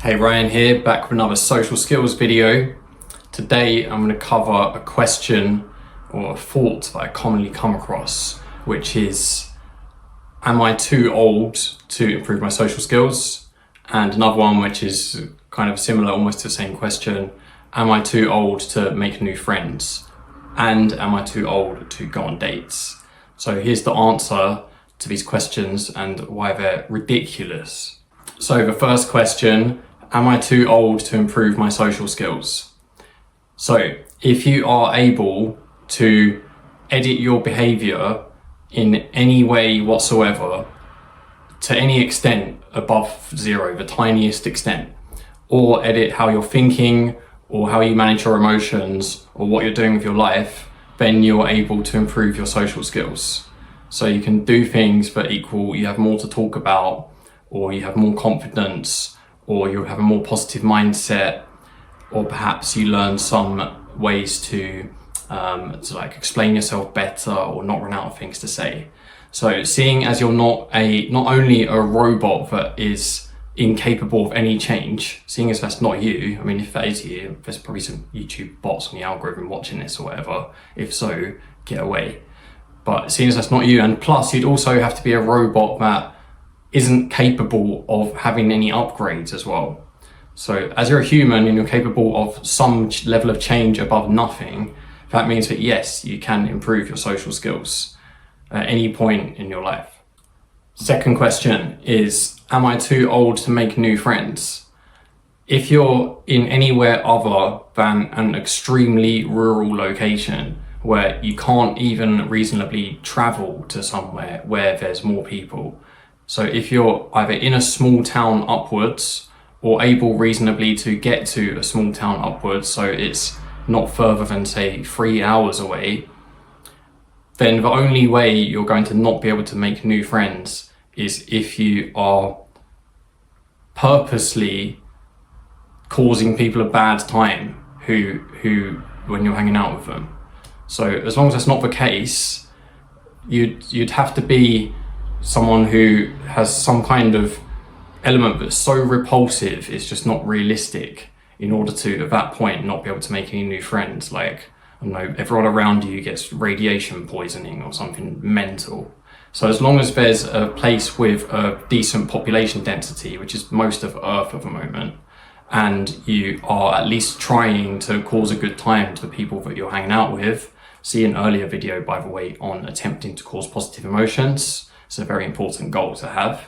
Hey, Ryan here, back with another social skills video. Today I'm going to cover a question or a thought that I commonly come across, which is, am I too old to improve my social skills? And another one which is kind of similar, almost the same question, am I too old to make new friends? And am I too old to go on dates? So here's the answer to these questions and why they're ridiculous. So the first question, am I too old to improve my social skills? So if you are able to edit your behavior in any way whatsoever, to any extent above zero, the tiniest extent, or edit how you're thinking or how you manage your emotions or what you're doing with your life, then you're able to improve your social skills. So you can do things that equal, you have more to talk about, or you have more confidence, or you have a more positive mindset, or perhaps you learn some ways to like explain yourself better or not run out of things to say. So seeing as you're not only a robot that is incapable of any change, seeing as that's not you, I mean, if that is you, there's probably some YouTube bots on the algorithm watching this or whatever. If so, get away. But seeing as that's not you, and plus you'd also have to be a robot that isn't capable of having any upgrades as well. So as you're a human and you're capable of some level of change above nothing, that means that yes, you can improve your social skills at any point in your life. Second question is, am I too old to make new friends? If you're in anywhere other than an extremely rural location where you can't even reasonably travel to somewhere where there's more people, so if you're either in a small town upwards or able reasonably to get to a small town upwards, so it's not further than say 3 hours away, then the only way you're going to not be able to make new friends is if you are purposely causing people a bad time who when you're hanging out with them. So as long as that's not the case, you'd have to be someone who has some kind of element that's so repulsive it's just not realistic in order to, at that point, not be able to make any new friends. Like, I don't know, everyone around you gets radiation poisoning or something mental. So as long as there's a place with a decent population density, which is most of Earth at the moment, and you are at least trying to cause a good time to the people that you're hanging out with, see an earlier video, by the way, on attempting to cause positive emotions. It's a very important goal to have.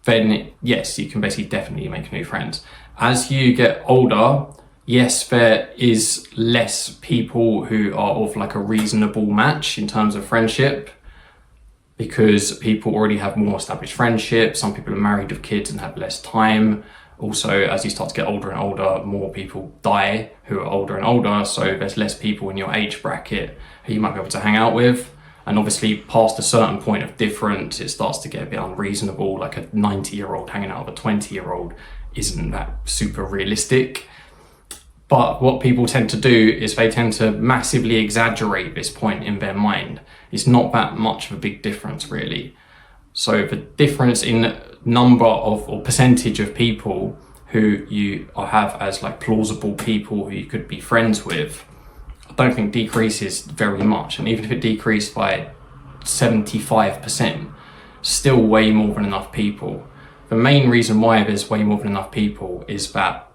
Then yes, you can basically definitely make new friends. As you get older, yes, there is less people who are of like a reasonable match in terms of friendship, because people already have more established friendships. Some people are married with kids and have less time. Also, as you start to get older and older, more people die who are older and older, so there's less people in your age bracket who you might be able to hang out with. And obviously past a certain point of difference, it starts to get a bit unreasonable. Like a 90-year-old hanging out with a 20-year-old isn't that super realistic. But what people tend to do is they tend to massively exaggerate this point in their mind. It's not that much of a big difference, really. So the difference in number of or percentage of people who you have as like plausible people who you could be friends with, I don't think decreases very much. And even if it decreased by 75%, still way more than enough people. The main reason why there's way more than enough people is that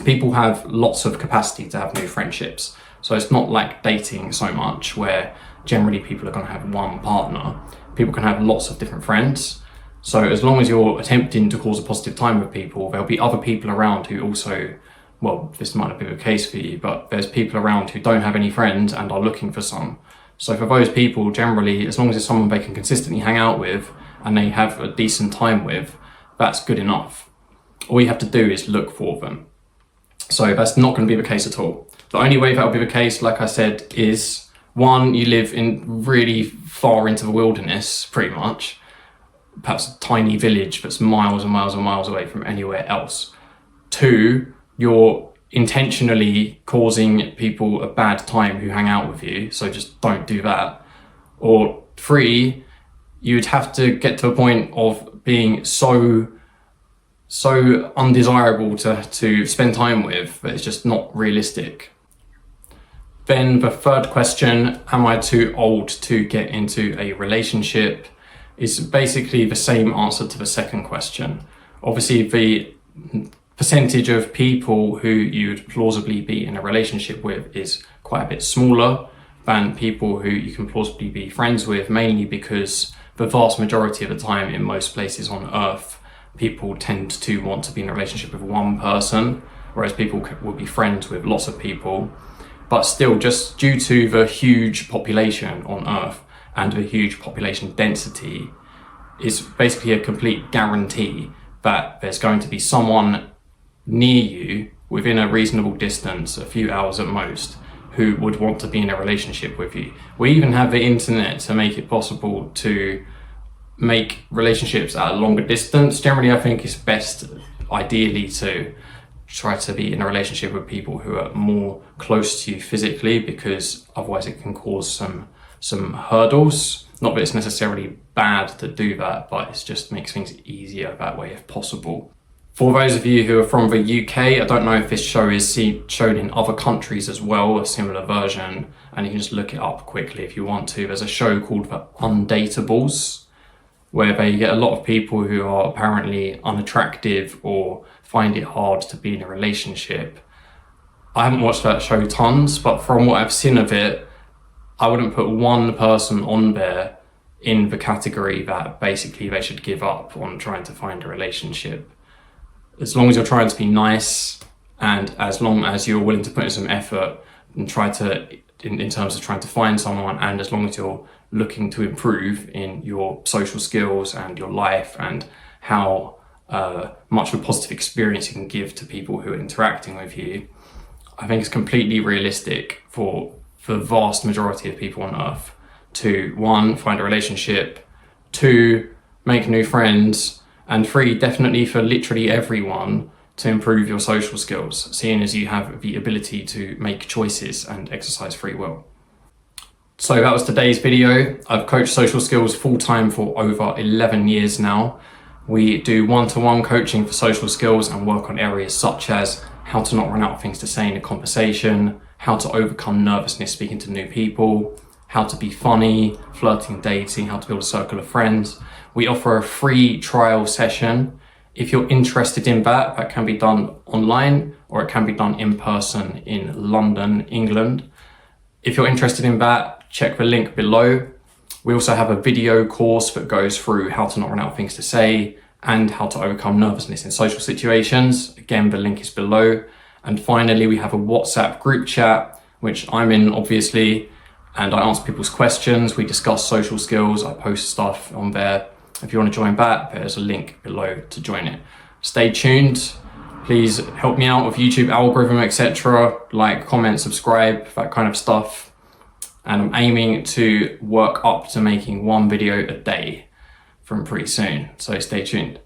people have lots of capacity to have new friendships. So it's not like dating so much where generally people are going to have one partner. People can have lots of different friends. So as long as you're attempting to cause a positive time with people, there'll be other people around who also, well, this might not be the case for you, but there's people around who don't have any friends and are looking for some. So for those people, generally, as long as it's someone they can consistently hang out with and they have a decent time with, that's good enough. All you have to do is look for them. So that's not going to be the case at all. The only way that will be the case, like I said, is one, you live in really far into the wilderness, pretty much, perhaps a tiny village that's miles and miles and miles away from anywhere else. Two, you're intentionally causing people a bad time who hang out with you, so just don't do that. Or three, you'd have to get to a point of being so so undesirable to spend time with, but it's just not realistic. Then the third question, am I too old to get into a relationship, is basically the same answer to the second question. Obviously, the percentage of people who you'd plausibly be in a relationship with is quite a bit smaller than people who you can plausibly be friends with, mainly because the vast majority of the time in most places on earth, people tend to want to be in a relationship with one person, whereas people will be friends with lots of people. But still, just due to the huge population on earth and the huge population density, it's basically a complete guarantee that there's going to be someone near you within a reasonable distance, a few hours at most, who would want to be in a relationship with you. We even have the internet to make it possible to make relationships at a longer distance. Generally, I think it's best, ideally, to try to be in a relationship with people who are more close to you physically, because otherwise it can cause some hurdles. Not that it's necessarily bad to do that, but it just makes things easier that way if possible. For those of you who are from the UK, I don't know if this show is shown in other countries as well, a similar version, and you can just look it up quickly if you want to. There's a show called The Undateables, where they get a lot of people who are apparently unattractive or find it hard to be in a relationship. I haven't watched that show tons, but from what I've seen of it, I wouldn't put one person on there in the category that basically they should give up on trying to find a relationship. As long as you're trying to be nice, and as long as you're willing to put in some effort and try to, in terms of trying to find someone, and as long as you're looking to improve in your social skills and your life and how much of a positive experience you can give to people who are interacting with you, I think it's completely realistic for the vast majority of people on earth to, 1, find a relationship, 2, make new friends, and 3, definitely for literally everyone, to improve your social skills, seeing as you have the ability to make choices and exercise free will. So that was today's video. I've coached social skills full-time for over 11 years now. We do one-to-one coaching for social skills and work on areas such as how to not run out of things to say in a conversation, how to overcome nervousness speaking to new people, how to be funny, flirting, dating, how to build a circle of friends. We offer a free trial session. If you're interested in that, that can be done online or it can be done in person in London, England. If you're interested in that, check the link below. We also have a video course that goes through how to not run out of things to say and how to overcome nervousness in social situations. Again, the link is below. And finally, we have a WhatsApp group chat, which I'm in, obviously, and I answer people's questions. We discuss social skills. I post stuff on there. If you want to join that, there's a link below to join it. Stay tuned. Please help me out with YouTube algorithm, etc. Like, comment, subscribe, that kind of stuff. And I'm aiming to work up to making 1 video a day from pretty soon. So stay tuned.